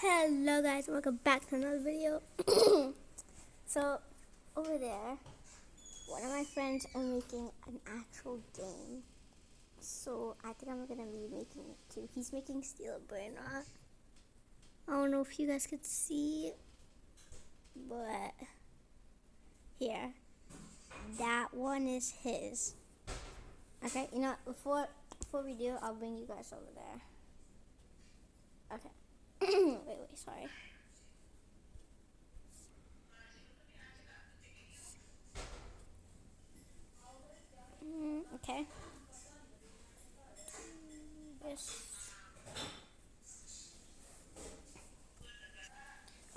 Hello guys, welcome back to another video. So over there, one of my friends are making an actual game. So I think I'm gonna be making it too. He's making steel burner. I don't know if you guys could see, but here, that one is his. Okay, you know, before we do, I'll bring you guys over there. Okay. wait, sorry. Okay. Yes.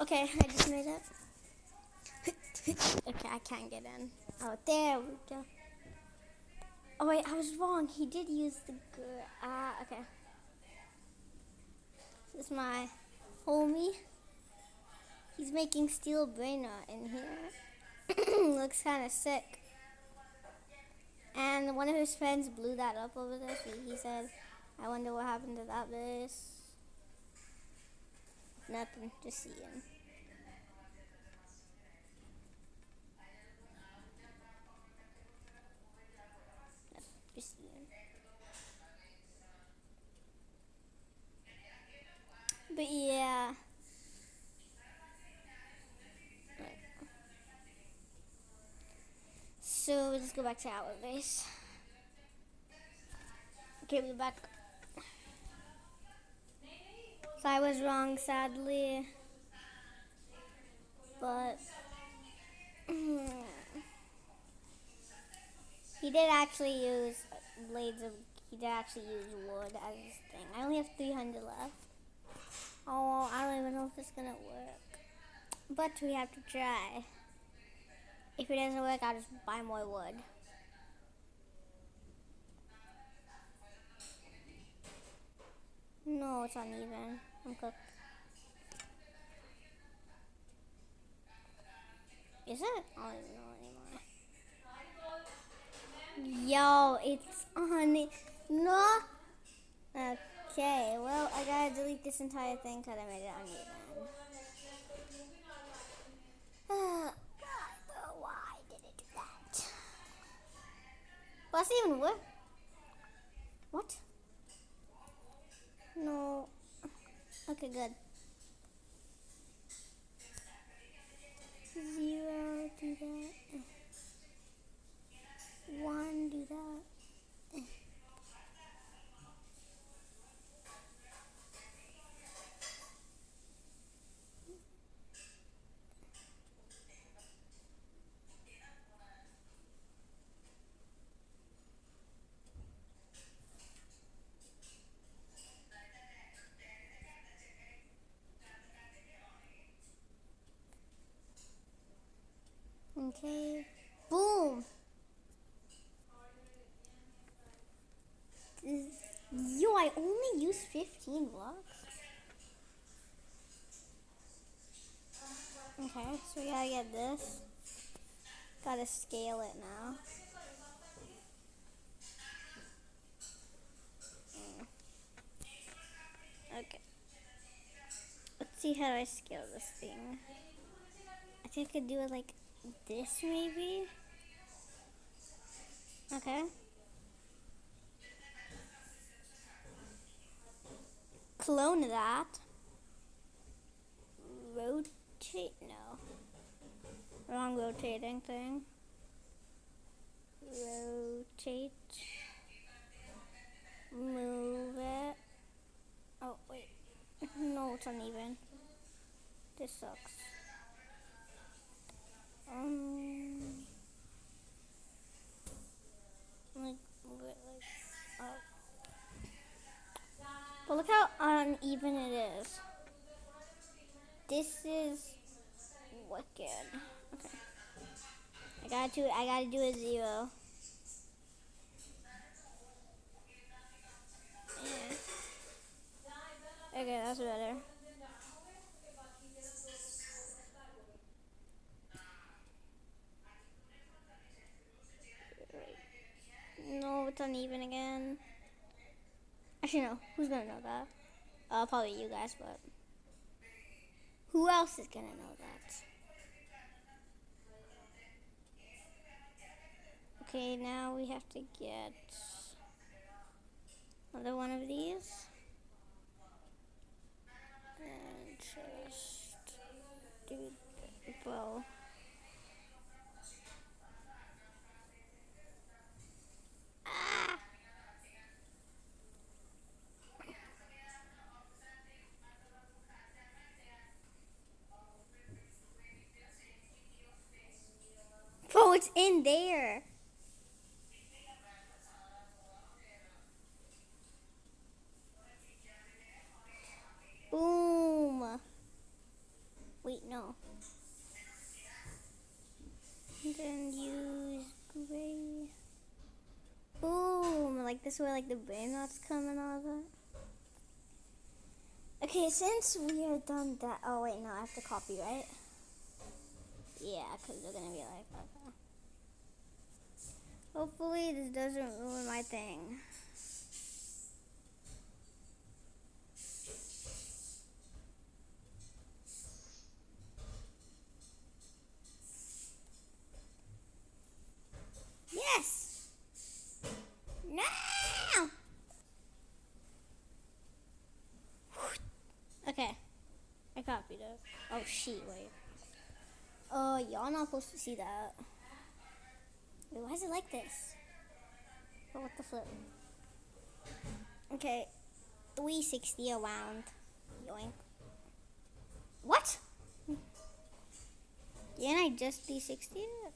Okay, I just made it. Okay, I can't get in. Oh, there we go. Oh wait, I was wrong. He did use the good. Okay. This is my homie. He's making steel brainer in here. Looks kind of sick. And one of his friends blew that up over there. So he said, "I wonder what happened to that base." Nothing. Just seeing. Just seeing. But yeah. So let's go back to our base. Okay, we're back. So I was wrong, sadly. But he did actually use he did actually use wood as his thing. I only have 300 left. Oh, I don't even know if it's gonna work. But we have to try. If it doesn't work, I'll just buy more wood. No, it's uneven. I'm cooked. Is it? I don't even know anymore. Yo, it's on it. No. Okay, well, I gotta delete this entire thing because I made it uneven. Why did it do that? Well, that's even worse. What? No. Okay, good. 0, do that. 1, do that. Okay. Boom. Yo, I only used 15 blocks. Okay, so we gotta get this. Gotta scale it now. Okay. Let's see how I scale this thing. I think I could do it like this, maybe. Okay. Clone that. Rotate, no. Wrong rotating thing. Rotate. Move it. Oh, wait. No, it's uneven. This sucks. Like, move it like up. But look how uneven it is. This is wicked. Okay. I gotta do a 0. Yeah. Okay, that's better. No, it's uneven again. Actually, no. Who's gonna know that? Probably you guys, but Who else is gonna know that? Okay, now we have to get another one of these. And just do the bow. Ah! Bro, it's in there. Boom. Wait, no. And then use gray. Boom. Like this way, like the brain knots come and all that. Okay, since we are done that. Oh, wait, no, I have to copy, right? Yeah, because they're going to be like, okay. Hopefully, this doesn't ruin my thing. Yes! No! Okay, I copied it. Oh, shit, wait. Y'all not supposed to see that. Wait, why is it like this? Oh, what the flip? Okay, 360 around. Yoink. What? Didn't I just 360 it?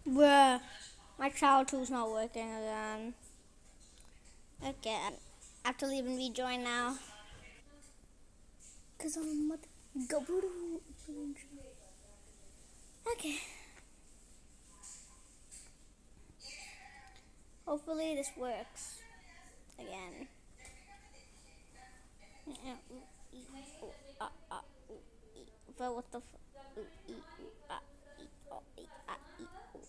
Bruh, my child tool's not working again. Okay, I have to leave and rejoin now. Cause I'm mother go. Okay. Hopefully this works again. But what the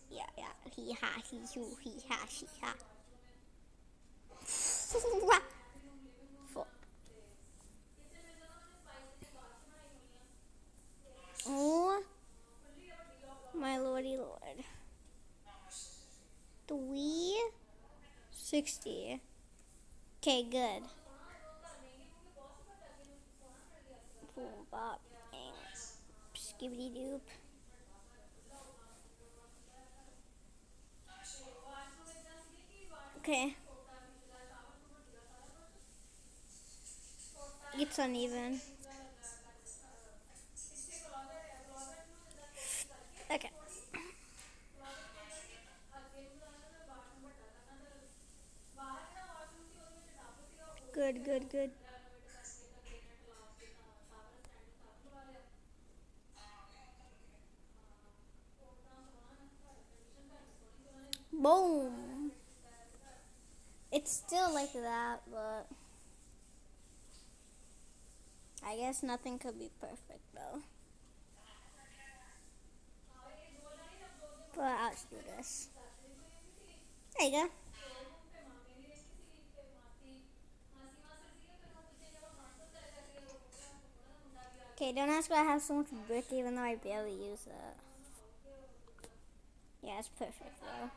yeah, he ha, he you, he ha, she ha. Oh my lordy lord. 360. Okay, good. Boom, bop, bang, skibbity doop. Okay. It's uneven. Okay. Good, good, good. Boom. It's still like that, but I guess nothing could be perfect though. But I'll just do this. There you go. Okay, don't ask why I have so much brick even though I barely use it. Yeah, it's perfect though.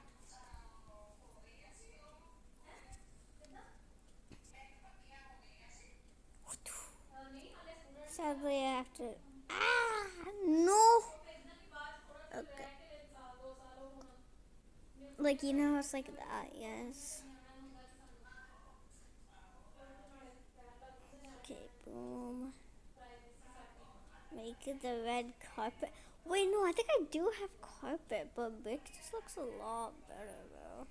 Sadly, I have to. Ah, no. Okay. Like, you know, it's like that, yes. Okay, boom. Make it the red carpet. Wait, no, I think I do have carpet, but brick just looks a lot better, though.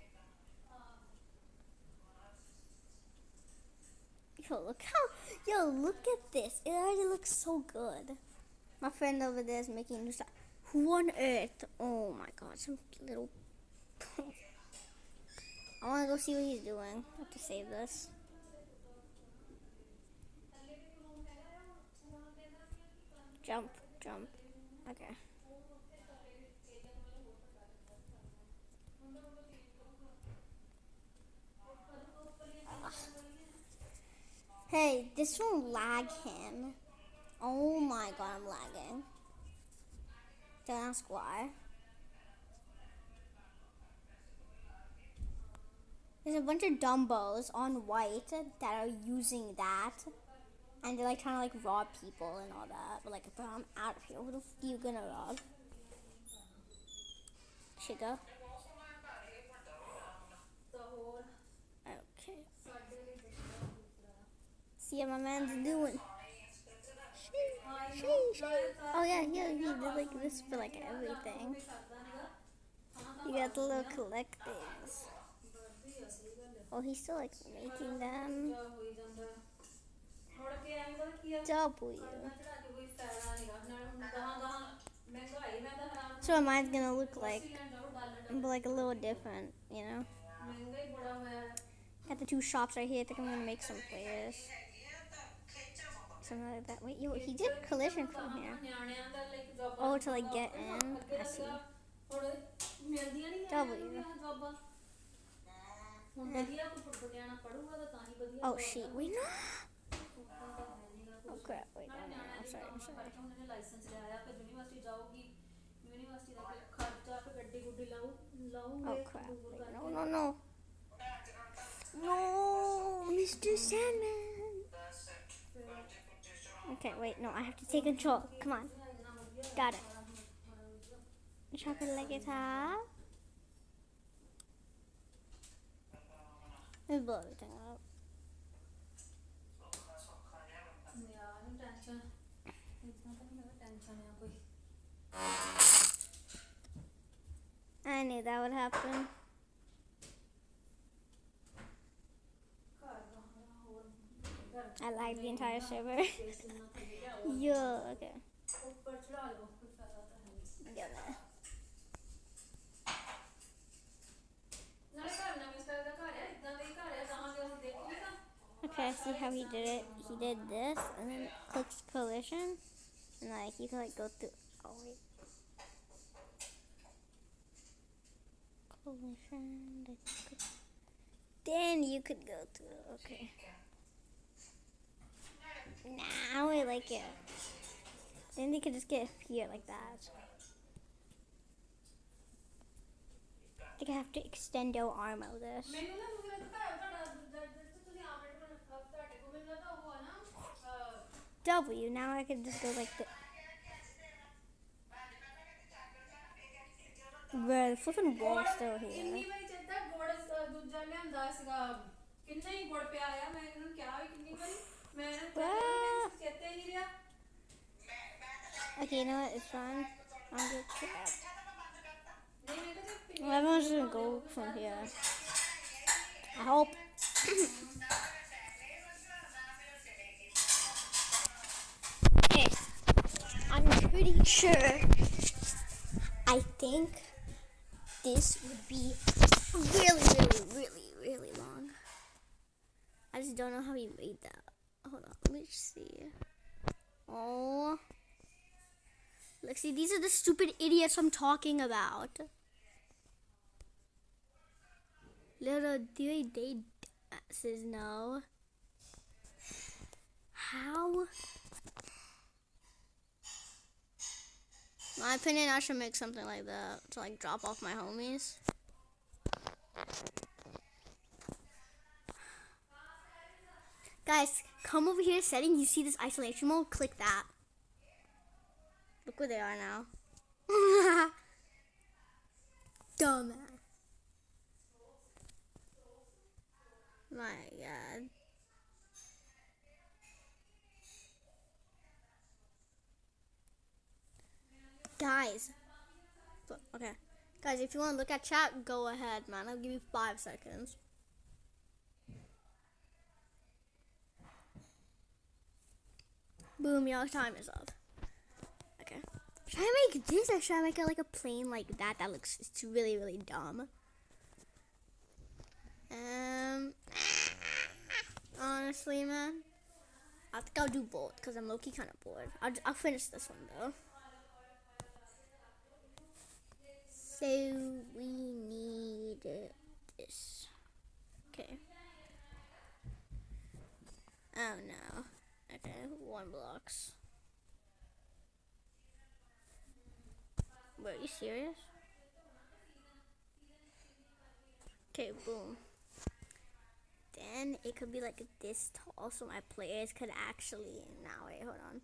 Yo, look at this. It already looks so good. My friend over there is making new stuff. Who on earth? Oh my god, some little. I want to go see what he's doing. I have to save this. Jump, jump. Okay. Hey, this won't lag him. Oh my god, I'm lagging. Don't ask why. There's a bunch of dumbos on white that are using that. And they're like trying to like rob people and all that. But like, bro, I'm out of here. Who the f are you gonna rob? Chica. Okay. See what my man's doing. Oh yeah, he did like this for like everything. You got the little collect things. Oh, he's still like making them. W. So mine's gonna look like, but like a little different, you know. Got the two shops right here. I think I'm gonna make some players. Something like that. Wait, yo, he did collision from here. Oh, to like get in. I see. W. Oh shit, wait, no. Oh crap, wait, no, I'm sorry. Oh crap, wait, no. No, Mr. Sandman. Okay, wait, no, I have to take control. Come on. Got it. Chocolate like it up. Let's blow everything up. I knew that would happen. I like the entire server. Yeah, okay. Yeah, man. Okay, see how he did it? He did this, and then clicks collision, and like you can like go through. Oh wait. Collision. Then you could go through. Okay. Nah, I don't really like it. Then they could just get here like that. I think I have to extendo armor this. W. Now I can just go like this. Bro, the flipping wall's still here. Okay, you know what? It's fine. I'll get trapped. Well, everyone's gonna go from here. I hope. Okay. I'm pretty sure. I think this would be really long. I just don't know how he made that. Hold on, let me see. Oh. Look, see, these are the stupid idiots I'm talking about. Little do they says no. How? In my opinion, I should make something like that to like drop off my homies. Guys, come over here, setting. You see this isolation mode? Click that. Look where they are now. Dumbass. My God. Guys. Okay. Guys, if you want to look at chat, go ahead, man. I'll give you 5 seconds. Boom, your time is up. Okay. Should I make this or should I make it like a plane like that? That looks, it's really dumb. Honestly, man, I think I'll do both because I'm low-key kind of bored. I'll finish this one though. So we need this. Okay. Wait, are you serious? Okay, boom. Then it could be like this tall, so my players could actually. Now wait, hold on.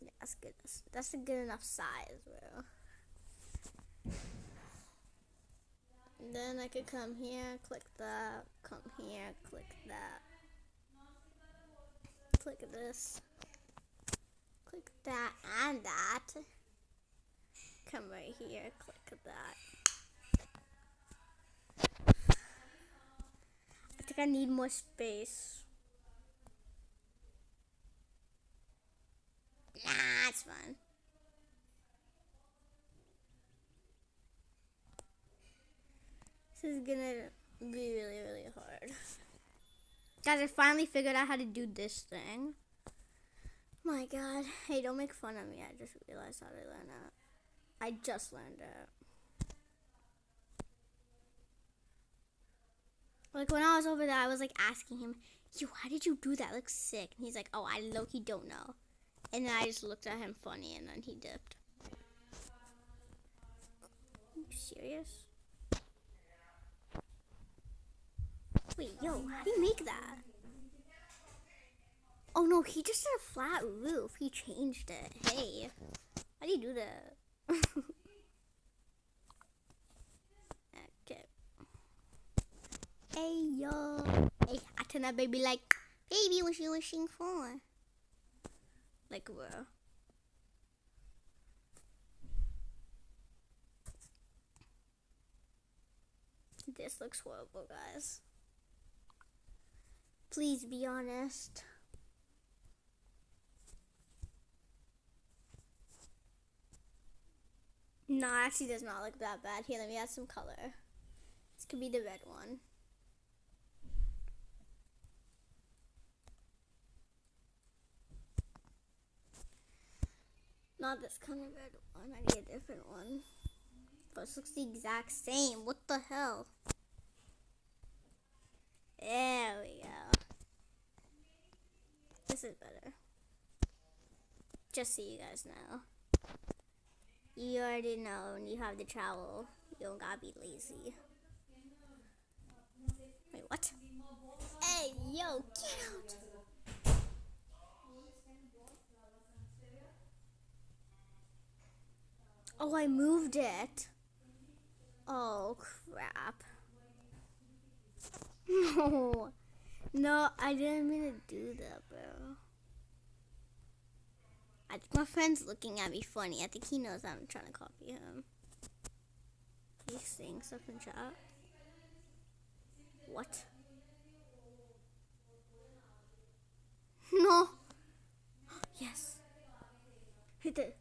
Yeah, that's good. That's a good enough size, bro. Then I could come here, click that, come here, click that, click this, click that and that. Come right here, click that. I think I need more space. Nah, it's fine. This is gonna be really, really hard. Guys, I finally figured out how to do this thing. My god. Hey, don't make fun of me. I just realized how to learn that. I just learned it. Like, when I was over there, I was, like, asking him, yo, how did you do that? It looks sick. And he's like, oh, I low-key don't know. And then I just looked at him funny, and then he dipped. Are you serious? Wait, yo, how do you make that? Oh, no, he just did a flat roof. He changed it. Hey, how do you do that? Okay. Hey, yo. Hey, I turn that baby like, baby, what you wishing for? Like, bro. This looks horrible, guys. Please be honest. No, actually does not look that bad. Here, let me add some color. This could be the red one. Not this kind of red one. I need a different one. But this looks the exact same. What the hell? There we go. This is better. Just so you guys know. You already know when you have the trowel, you don't gotta be lazy. Wait, what? Hey, yo, get out! Oh, I moved it. Oh, crap. No. No, I didn't mean to do that, bro. I think my friend's looking at me funny. I think he knows I'm trying to copy him. He's saying stuff in chat. What? No. Yes. Hit it.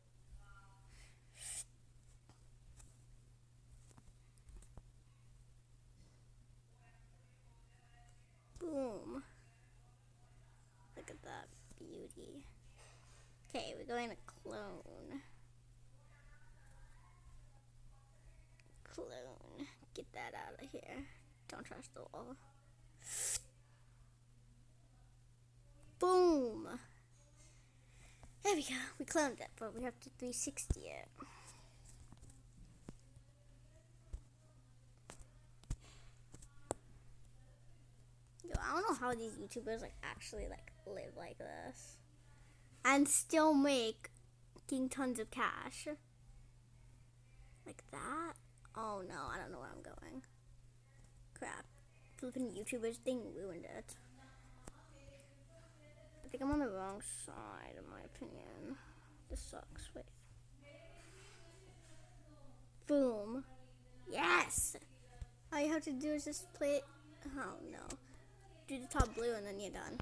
Boom. Look at that beauty. Okay, we're going to clone. Clone. Get that out of here. Don't trust the wall. Boom. There we go. We cloned it, but we have to 360 it. Yo, I don't know how these YouTubers like actually like live like this and still making tons of cash. Like that? Oh no, I don't know where I'm going. Crap. Flipping YouTubers thing ruined it. I think I'm on the wrong side in my opinion. This sucks. Wait. Boom. Yes! All you have to do is just play it. Oh no. Do the top blue and then you're done.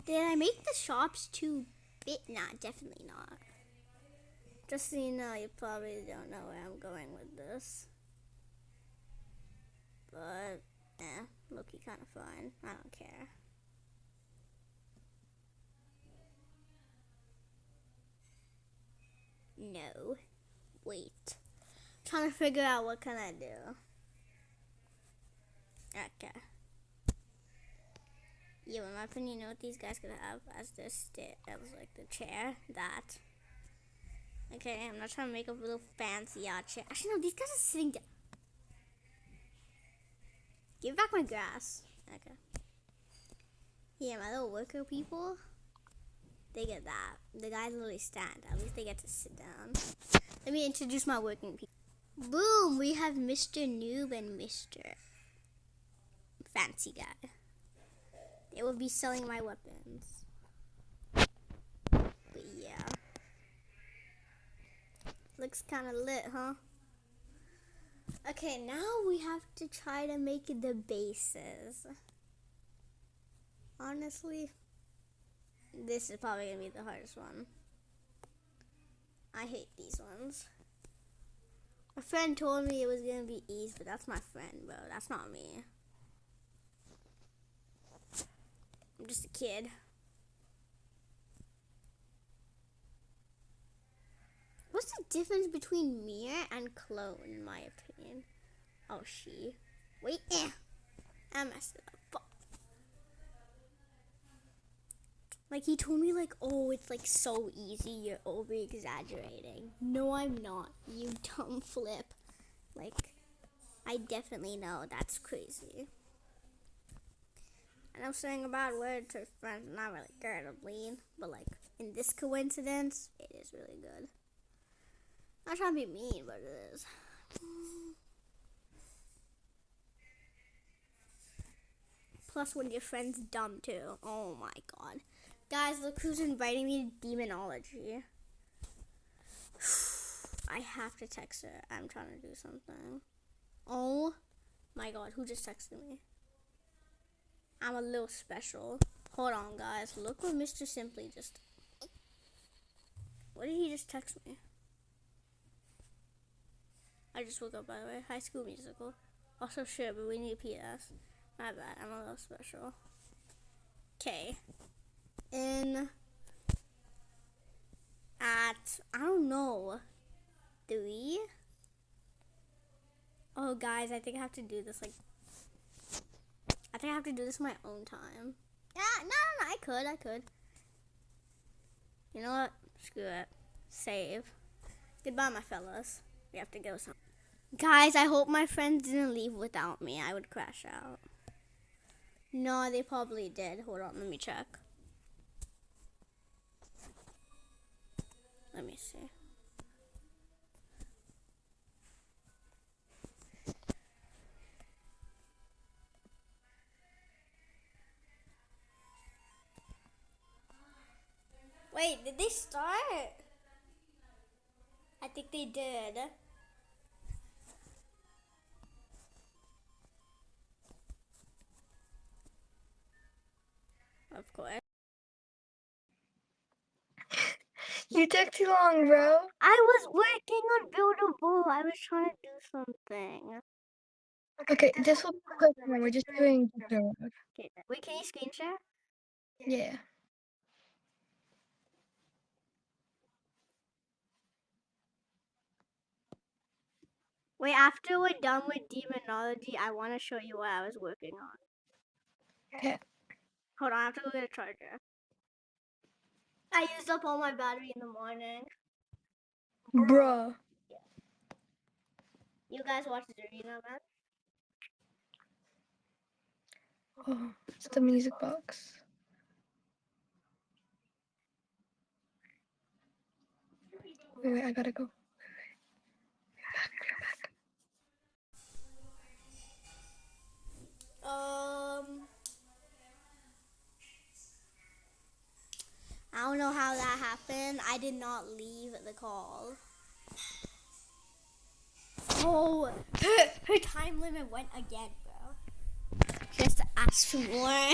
Did I make the shops too big? Nah, definitely not. Just so you know, you probably don't know where I'm going with this. But, look-y kind of fun. I don't care. No. Wait. Trying to figure out what can I do. Okay. Yeah, in my opinion, you know what these guys could have as their as like the chair? That. Okay, I'm not trying to make a little fancy chair. Actually, no, these guys are sitting down. Give back my grass. Okay. Yeah, my little worker people, they get that. The guys literally stand. At least they get to sit down. Let me introduce my working people. Boom! We have Mr. Noob and Mr. Fancy Guy. They will be selling my weapons. But yeah. Looks kind of lit, huh? Okay, now we have to try to make the bases. Honestly, this is probably going to be the hardest one. I hate these ones. A friend told me it was going to be easy, but that's my friend, bro. That's not me. I'm just a kid. What's the difference between mirror and clone, in my opinion? Oh, she. Wait, I messed it up. Like, he told me, like, oh, it's, like, so easy. You're over-exaggerating. No, I'm not. You dumb flip. Like, I definitely know that's crazy. And I'm saying a bad word to friends. Not really good to bleed. But, like, in this coincidence, it is really good. I'm not trying to be mean, but it is. Plus, when your friend's dumb, too. Oh, my God. Guys, look who's inviting me to demonology. I have to text her. I'm trying to do something. Oh my God, who just texted me? I'm a little special. Hold on, guys. Look what Mr. Simply just... What did he just text me? I just woke up, by the way. High School Musical. Also, sure, but we need PS. My bad. I'm a little special. Okay. At, I don't know, 3? Oh, guys, I think I have to do this, like, I think I have to do this my own time. Yeah, no, I could. You know what? Screw it. Save. Goodbye, my fellas. We have to go somewhere. Guys, I hope my friends didn't leave without me. I would crash out. No, they probably did. Hold on, let me check. Let me see. Wait, did they start? I think they did. Of course. You took too long, bro. I was working on Buildable. I was trying to do something. Okay, this will be quick. We're just doing the road. Okay, wait, can you screen share? Yeah. Wait, after we're done with demonology, I want to show you what I was working on. Okay. Hold on, I have to go get a charger. I used up all my battery in the morning. Bruh. You guys watch the arena, man? Oh, it's the music box. Wait, I gotta go. I don't know how that happened. I did not leave the call. Oh, her time limit went again, bro. Just to ask for more.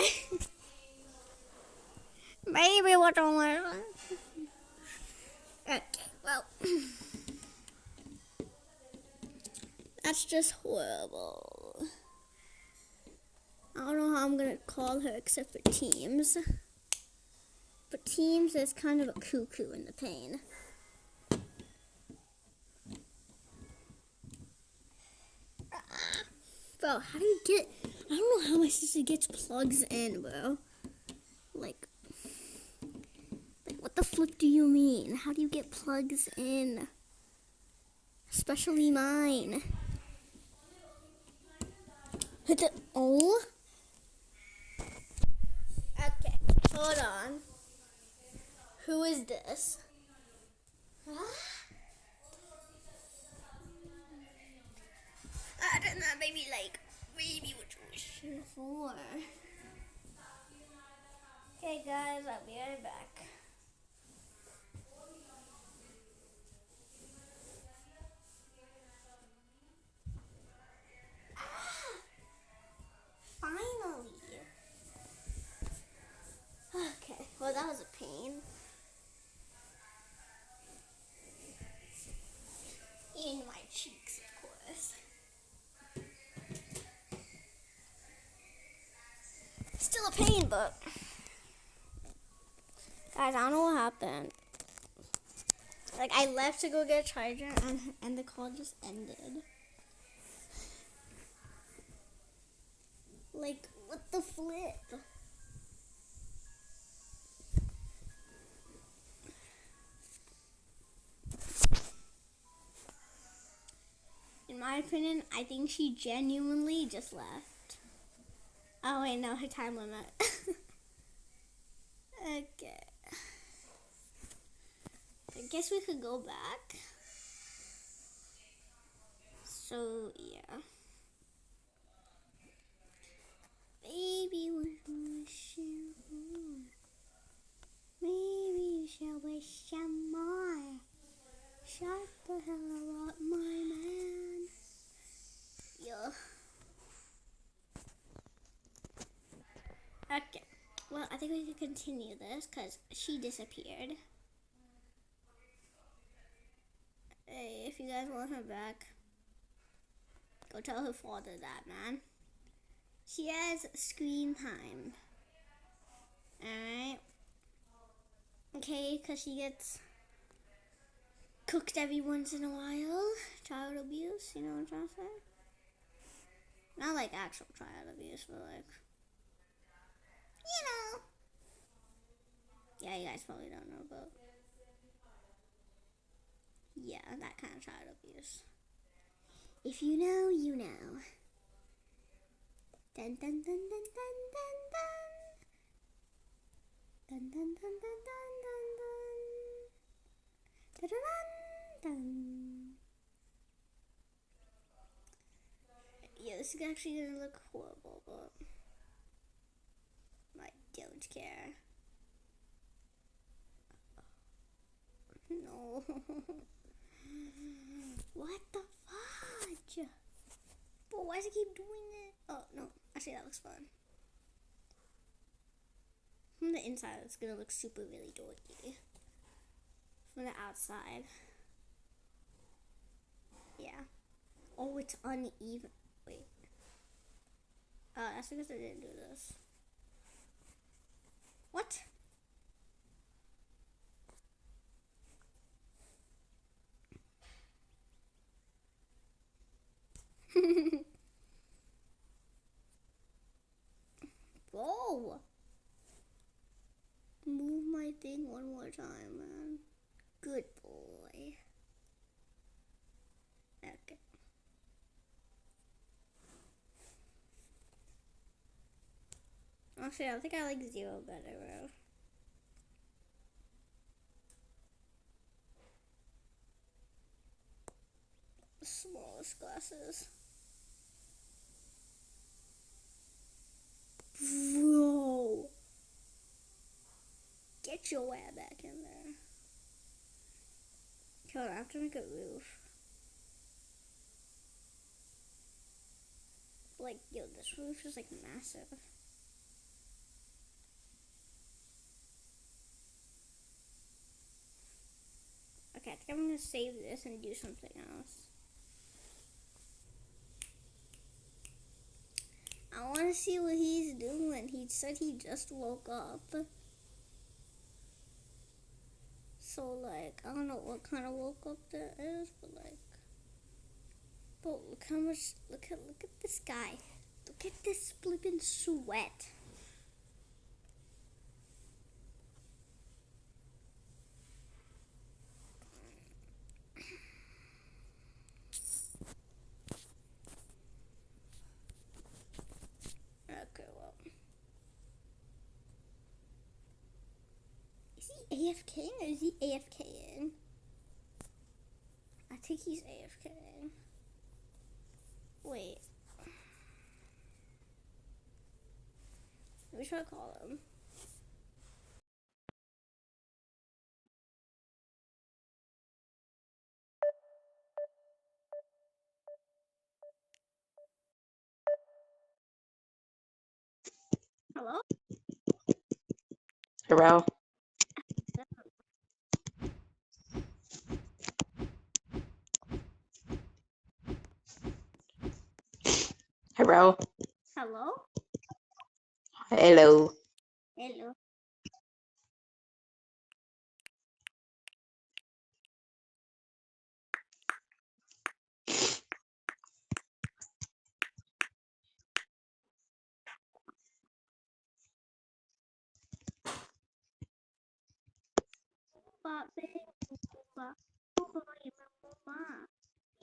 Maybe what don't want. Okay, well. That's just horrible. I don't know how I'm gonna call her except for Teams. But Teams is kind of a cuckoo in the pain. Bro, how do you get... I don't know how my sister gets plugs in, bro. Like what the flick do you mean? How do you get plugs in? Especially mine. Hit the oh. Okay, hold on. Who is this? I don't know, maybe what you're wishing for. Okay guys, I'll be right back. Finally. Okay, well that was a pain. In my cheeks, of course. Still a pain, but guys, I don't know what happened. Like, I left to go get a charger, and the call just ended. Like, what the flip? In my opinion, I think she genuinely just left. Oh wait, no, her time limit. Okay. I guess we could go back. So, yeah. Baby, what wish you more? Maybe you shall wish some more. Shut the hell up, my man. Yeah. Okay. Well, I think we can continue this because she disappeared. Hey, if you guys want her back, go tell her father that, man. She has screen time. Alright? Okay, because she gets cooked every once in a while. Child abuse, you know what I'm trying to say? Not like actual child abuse, but like, you know. Yeah, you guys probably don't know, but yeah, that kind of child abuse. If you know, you know. Dun dun dun dun dun dun dun. Dun dun dun dun dun dun dun. Dun dun dun. Yeah, this is actually gonna look horrible, but I don't care. No. What the fudge? But why does it keep doing it? Oh, no. Actually, that looks fun. From the inside, it's gonna look super really dorky. From the outside. Yeah. Oh, it's uneven. Wait. That's because I didn't do this. What? Whoa! Move my thing one more time, man. Good boy. Okay. Actually, I think I like 0 better, bro. The smallest glasses. Bro! Get your ass back in there. Hold on, I have to make a roof. Like, yo, this roof is like massive. Okay, I think I'm gonna save this and do something else. I wanna see what he's doing. He said he just woke up. So, like, I don't know what kind of woke up that is, but like, but look how much, look at this guy. Look at this flippin' sweat. AFKing or is he AFKing? I think he's AFKing. Wait. Let me try to call him. Hello? Hello? Hello? Hello? Hello?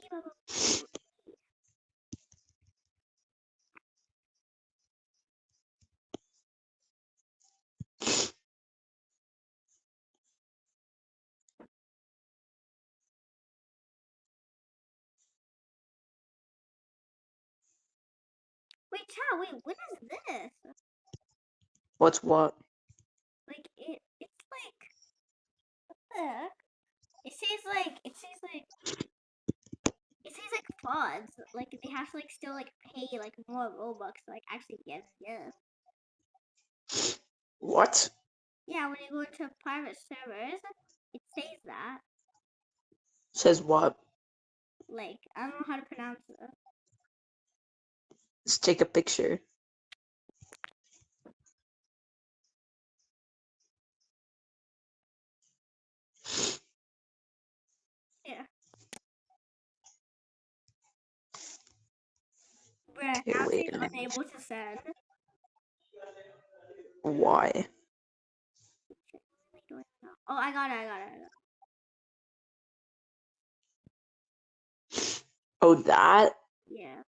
Hello. Wait, chat, wait, what is this? What's what? Like, it's like, what the heck? It says pods. Like, they have to, like, still, like, pay, like, more Robux to, like, actually get it. What? Yeah, when you go into private servers, it says that. Says what? Like, I don't know how to pronounce it. Let's take a picture. Yeah. Bruh, Okay, now wait she's a minute. unable to send. Why? Oh, I got it. Oh, that? Yeah.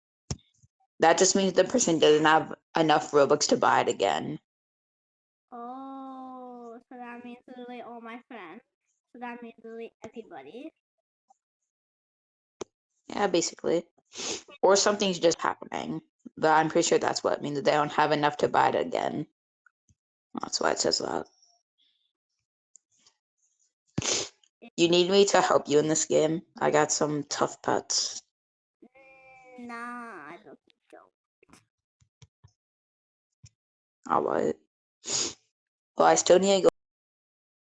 That just means the person doesn't have enough Robux to buy it again. Oh, so that means literally all my friends. So that means literally everybody. Yeah, basically. Or something's just happening. But I'm pretty sure that's what it means, that they don't have enough to buy it again. That's why it says that. You need me to help you in this game? I got some tough pets. Nah, I don't think so. Alright. Well, I still need to go